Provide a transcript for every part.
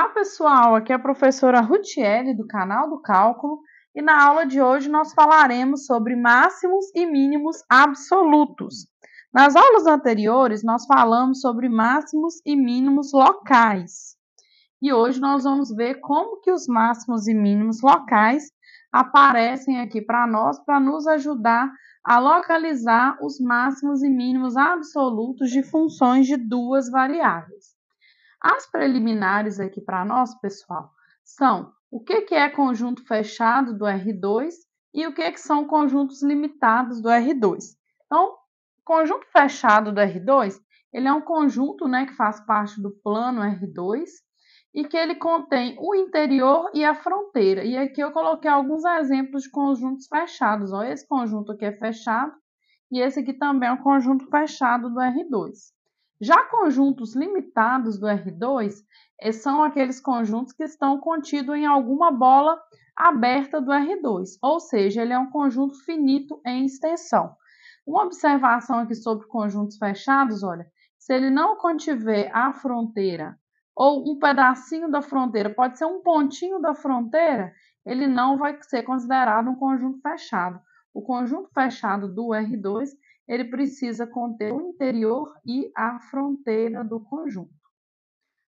Olá, pessoal! Aqui é a professora Rutiele, do canal do Cálculo, e na aula de hoje nós falaremos sobre máximos e mínimos absolutos. Nas aulas anteriores, nós falamos sobre máximos e mínimos locais. E hoje nós vamos ver como que os máximos e mínimos locais aparecem aqui para nós, para nos ajudar a localizar os máximos e mínimos absolutos de funções de duas variáveis. As preliminares aqui para nós, pessoal, são o que é conjunto fechado do R2 e o que são conjuntos limitados do R2. Então, conjunto fechado do R2, ele é um conjunto, né, que faz parte do plano R2 e que ele contém o interior e a fronteira. E aqui eu coloquei alguns exemplos de conjuntos fechados. Ó, esse conjunto aqui é fechado e esse aqui também é um conjunto fechado do R2. Já conjuntos limitados do R2 são aqueles conjuntos que estão contidos em alguma bola aberta do R2, ou seja, ele é um conjunto finito em extensão. Uma observação aqui sobre conjuntos fechados, olha, se ele não contiver a fronteira ou um pedacinho da fronteira, pode ser um pontinho da fronteira, ele não vai ser considerado um conjunto fechado. O conjunto fechado do R2 ele precisa conter o interior e a fronteira do conjunto.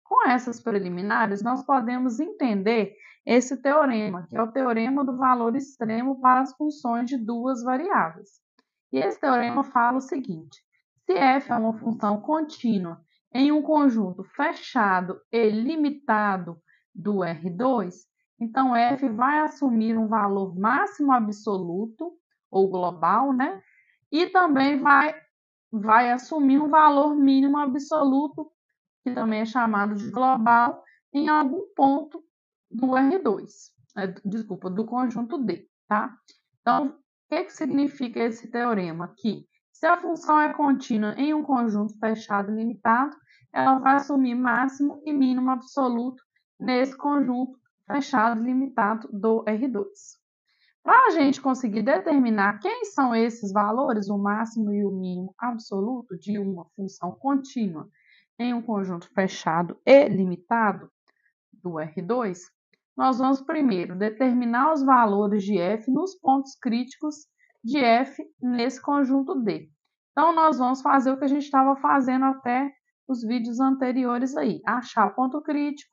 Com essas preliminares, nós podemos entender esse teorema, que é o teorema do valor extremo para as funções de duas variáveis. E esse teorema fala o seguinte: se f é uma função contínua em um conjunto fechado e limitado do R2, então f vai assumir um valor máximo absoluto, ou global, né? E também vai assumir um valor mínimo absoluto, que também é chamado de global, em algum ponto do R2, do conjunto D, tá? Então, o que significa esse teorema? Que se a função é contínua em um conjunto fechado e limitado, ela vai assumir máximo e mínimo absoluto nesse conjunto fechado e limitado do R2. Para a gente conseguir determinar quem são esses valores, o máximo e o mínimo absoluto de uma função contínua em um conjunto fechado e limitado do R2, nós vamos primeiro determinar os valores de f nos pontos críticos de f nesse conjunto D. Então, nós vamos fazer o que a gente estava fazendo até os vídeos anteriores aí, achar o ponto crítico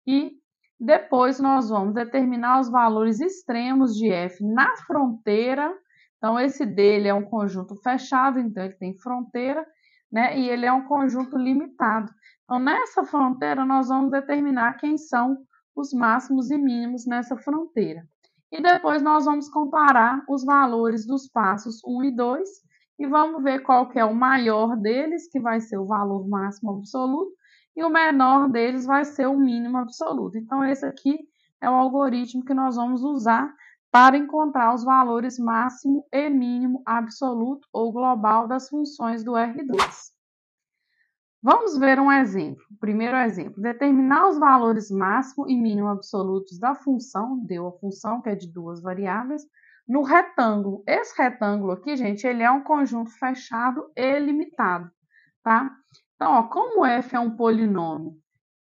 e depois nós vamos determinar os valores extremos de f na fronteira. Então, esse dele é um conjunto fechado, então ele tem fronteira, né? E ele é um conjunto limitado. Então, nessa fronteira, nós vamos determinar quem são os máximos e mínimos nessa fronteira. E depois nós vamos comparar os valores dos passos 1 e 2 e vamos ver qual que é o maior deles, que vai ser o valor máximo absoluto, e o menor deles vai ser o mínimo absoluto. Então, esse aqui é o algoritmo que nós vamos usar para encontrar os valores máximo e mínimo absoluto ou global das funções do R2. Vamos ver um exemplo. Primeiro exemplo, determinar os valores máximo e mínimo absolutos da função, deu a função que é de duas variáveis, no retângulo. Esse retângulo aqui, gente, ele é um conjunto fechado e limitado, tá? Então, ó, como f é um polinômio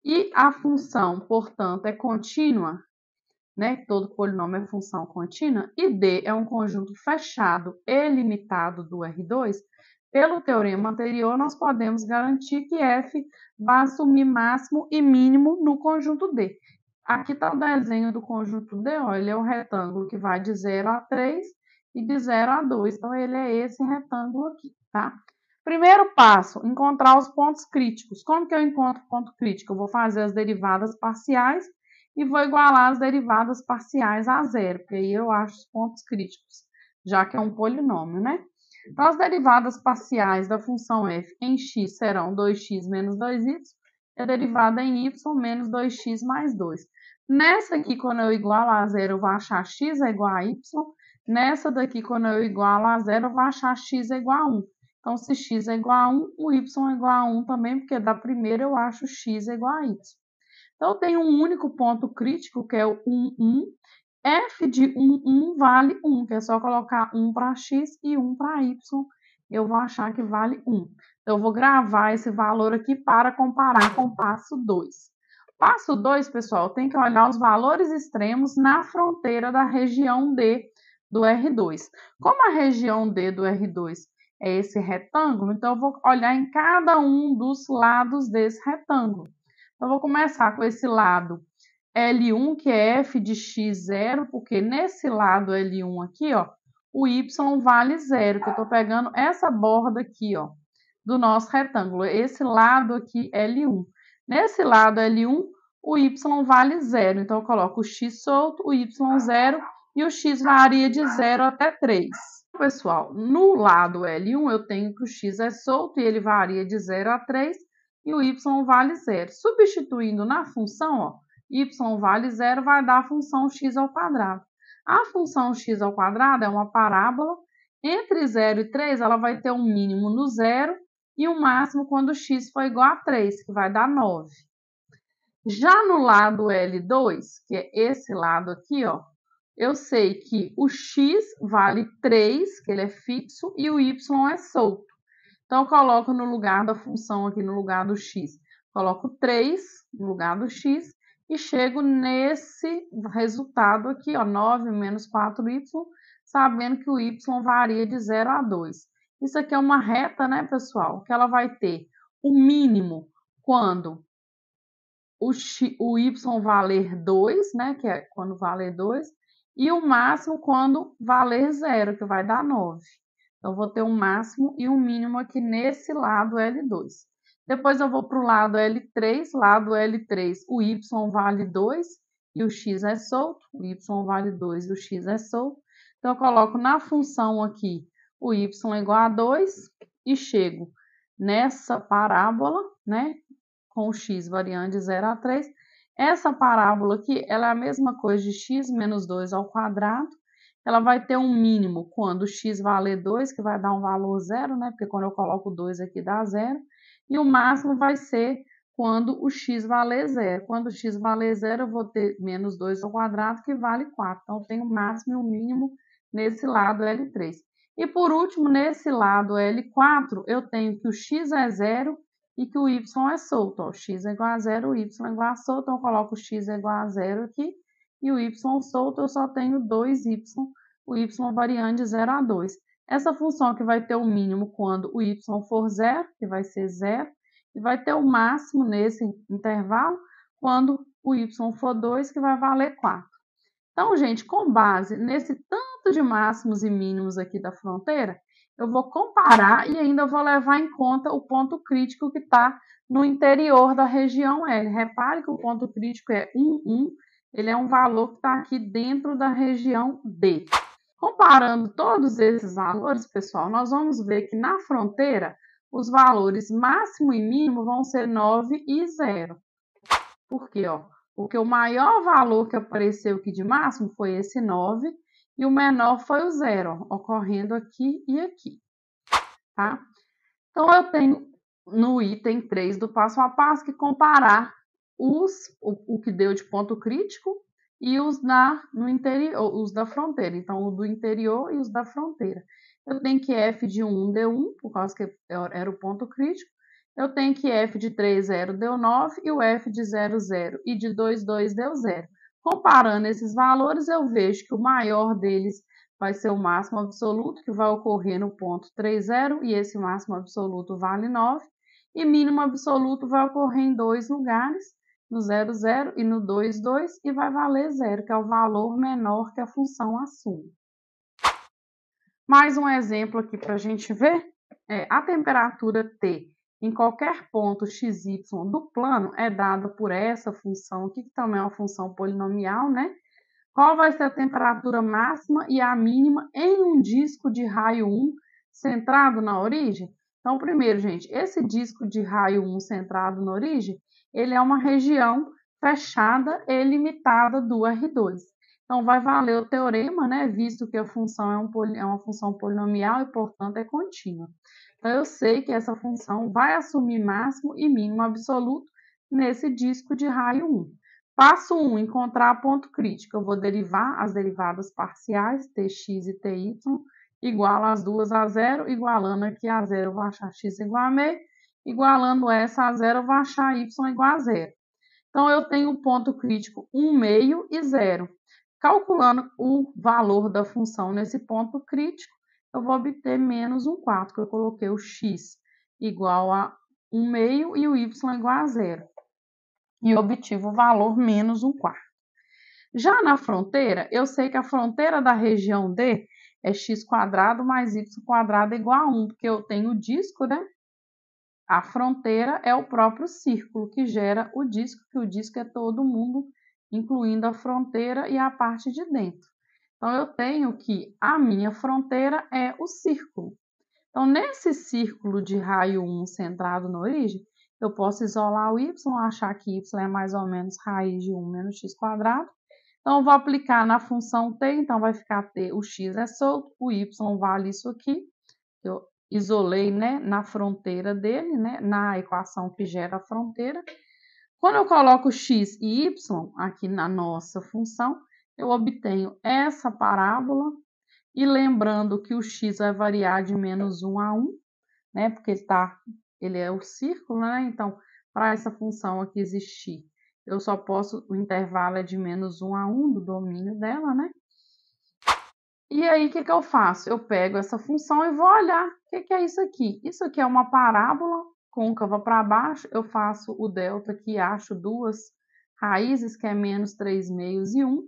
e a função, portanto, é contínua, né? Todo polinômio é função contínua, e D é um conjunto fechado e limitado do R2, pelo teorema anterior, nós podemos garantir que f vai assumir máximo e mínimo no conjunto D. Aqui está o desenho do conjunto D, ó, ele é o retângulo que vai de 0 a 3 e de 0 a 2. Então, ele é esse retângulo aqui, tá? Primeiro passo, encontrar os pontos críticos. Como que eu encontro ponto crítico? Eu vou fazer as derivadas parciais e vou igualar as derivadas parciais a zero, porque aí eu acho os pontos críticos, já que é um polinômio, né? Então, as derivadas parciais da função f em x serão 2x menos 2y, e a derivada em y menos 2x mais 2. Nessa aqui, quando eu igualo a zero, eu vou achar x é igual a y. Nessa daqui, quando eu igualo a zero, eu vou achar x é igual a 1. Então, se x é igual a 1, o y é igual a 1 também, porque da primeira eu acho x é igual a y. Então, eu tenho um único ponto crítico, que é o 1, 1. F de 1, 1 vale 1, que é só colocar 1 para x e 1 para y, eu vou achar que vale 1. Então, eu vou gravar esse valor aqui para comparar com o passo 2. Passo 2, pessoal, tem que olhar os valores extremos na fronteira da região D do R2. Como a região D do R2 é esse retângulo, então eu vou olhar em cada um dos lados desse retângulo. Então, eu vou começar com esse lado L1, que é f de x zero, porque nesse lado L1 aqui, ó, o y vale zero, que eu estou pegando essa borda aqui, ó, do nosso retângulo, esse lado aqui L1. Nesse lado L1, o y vale zero, então eu coloco o x solto, o y zero, e o x varia de 0 até 3. Pessoal, no lado L1 eu tenho que o x é solto e ele varia de 0 a 3 e o y vale zero. Substituindo na função, ó, y vale zero vai dar a função x ao quadrado. A função x ao quadrado é uma parábola. Entre 0 e 3 ela vai ter um mínimo no zero e um máximo quando x for igual a 3, que vai dar 9. Já no lado L2, que é esse lado aqui, ó, eu sei que o x vale 3, que ele é fixo, e o y é solto. Então, eu coloco no lugar da função aqui, no lugar do x, coloco 3 no lugar do x e chego nesse resultado aqui, ó, 9 menos 4y, sabendo que o y varia de 0 a 2. Isso aqui é uma reta, né, pessoal? Que ela vai ter o mínimo quando o y valer 2, né, que é quando valer 2, e o máximo quando valer 0, que vai dar 9. Então, vou ter um máximo e um mínimo aqui nesse lado L2. Depois eu vou para o lado L3, o y vale 2 e o x é solto, o y vale 2 e o x é solto. Então, eu coloco na função aqui o y igual a 2 e chego nessa parábola, né, com o x variando de 0 a 3. Essa parábola aqui, ela é a mesma coisa de x menos 2 ao quadrado. Ela vai ter um mínimo quando o x valer 2, que vai dar um valor zero, né? Porque quando eu coloco 2 aqui dá zero. E o máximo vai ser quando o x valer zero. Quando o x valer zero, eu vou ter menos 2 ao quadrado, que vale 4. Então, eu tenho o máximo e o mínimo nesse lado L3. E por último, nesse lado L4, eu tenho que o x é zero e que o y é solto. Ó, x é igual a zero, o y é igual a solto. Então, eu coloco o x é igual a zero aqui. E o y solto, eu só tenho 2y, o y variando de 0 a 2. Essa função que vai ter o mínimo quando o y for zero, que vai ser zero, e vai ter o máximo nesse intervalo quando o y for 2, que vai valer 4. Então, gente, com base nesse tanto de máximos e mínimos aqui da fronteira, eu vou comparar e ainda vou levar em conta o ponto crítico que está no interior da região L. Repare que o ponto crítico é 1, 1. Ele é um valor que está aqui dentro da região D. Comparando todos esses valores, pessoal, nós vamos ver que na fronteira os valores máximo e mínimo vão ser 9 e 0. Por quê? Porque o maior valor que apareceu aqui de máximo foi esse 9 e o menor foi o 0, ocorrendo aqui e aqui. Tá? Então, eu tenho no item 3 do passo a passo que comparar o que deu de ponto crítico e no interior, os da fronteira. Então, o do interior e os da fronteira. Eu tenho que f de 1 deu 1, por causa que era o ponto crítico. Eu tenho que f de 3, 0 deu 9 e o f de 0, 0 e de 2, 2 deu 0. Comparando esses valores, eu vejo que o maior deles vai ser o máximo absoluto, que vai ocorrer no ponto 3, 0, e esse máximo absoluto vale 9. E mínimo absoluto vai ocorrer em dois lugares, no 0, 0 e no 2, 2, e vai valer 0, que é o valor menor que a função assume. Mais um exemplo aqui para a gente ver. A temperatura T em qualquer ponto xy do plano é dada por essa função aqui, que também é uma função polinomial, né? Qual vai ser a temperatura máxima e a mínima em um disco de raio 1 centrado na origem? Então, primeiro, gente, esse disco de raio 1 centrado na origem, ele é uma região fechada e limitada do R2. Então, vai valer o teorema, né? Visto que a função é uma função polinomial e, portanto, é contínua. Então, eu sei que essa função vai assumir máximo e mínimo absoluto nesse disco de raio 1. Passo 1, encontrar ponto crítico. Eu vou derivar as derivadas parciais, tx e ty, igual as duas a zero, igualando aqui a zero, eu vou achar x igual a meio, igualando essa a zero, eu vou achar y igual a zero. Então, eu tenho o ponto crítico 1/2 e 0. Calculando o valor da função nesse ponto crítico, eu vou obter menos 1/4, que eu coloquei o x igual a 1/2 e o y igual a 0. E obtive o valor menos 1/4. Já na fronteira, eu sei que a fronteira da região D é x² mais y² igual a 1, porque eu tenho o disco, né? A fronteira é o próprio círculo que gera o disco, que o disco é todo mundo, incluindo a fronteira e a parte de dentro. Então, eu tenho que a minha fronteira é o círculo. Então, nesse círculo de raio 1 centrado na origem, eu posso isolar o y, achar que y é mais ou menos raiz de 1 menos x². Então, eu vou aplicar na função t, então vai ficar t, o x é solto, o y vale isso aqui. Eu isolei, né, na fronteira dele, né, na equação que gera a fronteira. Quando eu coloco x e y aqui na nossa função, eu obtenho essa parábola. E lembrando que o x vai variar de menos 1 a 1, né, porque ele é o círculo, né? Então, para essa função aqui existir, eu só posso, o intervalo é de menos 1 a 1 do domínio dela, né? E aí, o que eu faço? Eu pego essa função e vou olhar o que é isso aqui. Isso aqui é uma parábola côncava para baixo. Eu faço o delta aqui, acho duas raízes, que é menos 3/2 e 1.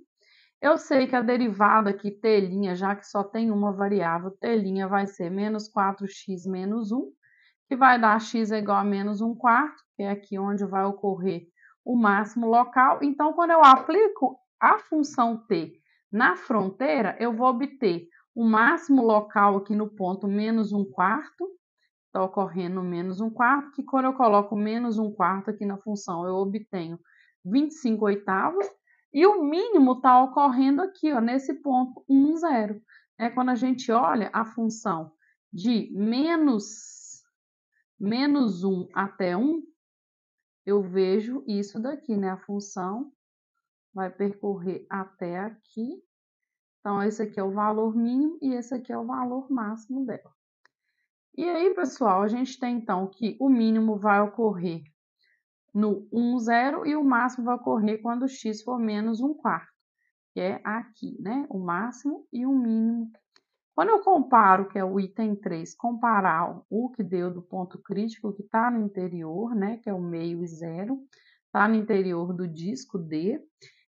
Eu sei que a derivada aqui, t', já que só tem uma variável, t' vai ser menos 4x menos 1, que vai dar x é igual a menos 1/4, que é aqui onde vai ocorrer o máximo local. Então, quando eu aplico a função t na fronteira, eu vou obter o máximo local aqui no ponto menos 1/4, está ocorrendo menos 1/4, que quando eu coloco menos 1/4 aqui na função, eu obtenho 25/8, e o mínimo está ocorrendo aqui, ó, nesse ponto 1, 0. É quando a gente olha a função de menos 1 até 1, eu vejo isso daqui, né? A função vai percorrer até aqui. Então, esse aqui é o valor mínimo e esse aqui é o valor máximo dela. E aí, pessoal, a gente tem então que o mínimo vai ocorrer no 1, 0 e o máximo vai ocorrer quando x for menos 1/4, que é aqui, né? O máximo e o mínimo. Quando eu comparo, que é o item 3, comparar o que deu do ponto crítico, que está no interior, né? Que é o meio e 0, está no interior do disco D.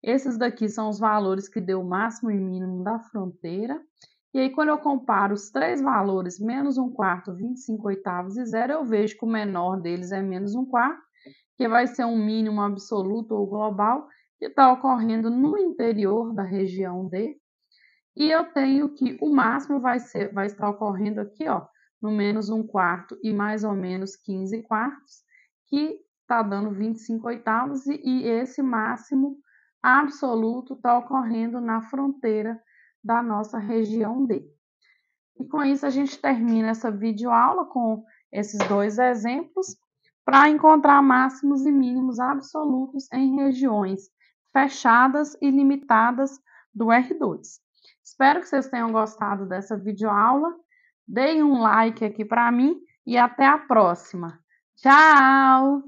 Esses daqui são os valores que deu o máximo e mínimo da fronteira. E aí, quando eu comparo os três valores, menos 1/4, 25/8 e 0, eu vejo que o menor deles é menos 1/4, que vai ser um mínimo absoluto ou global, que está ocorrendo no interior da região D. E eu tenho que o máximo vai estar ocorrendo aqui, ó, no menos 1/4 e mais ou menos 15/4, que está dando 25/8, e esse máximo absoluto está ocorrendo na fronteira da nossa região D. E com isso a gente termina essa videoaula com esses dois exemplos para encontrar máximos e mínimos absolutos em regiões fechadas e limitadas do R2. Espero que vocês tenham gostado dessa videoaula. Deem um like aqui para mim e até a próxima. Tchau!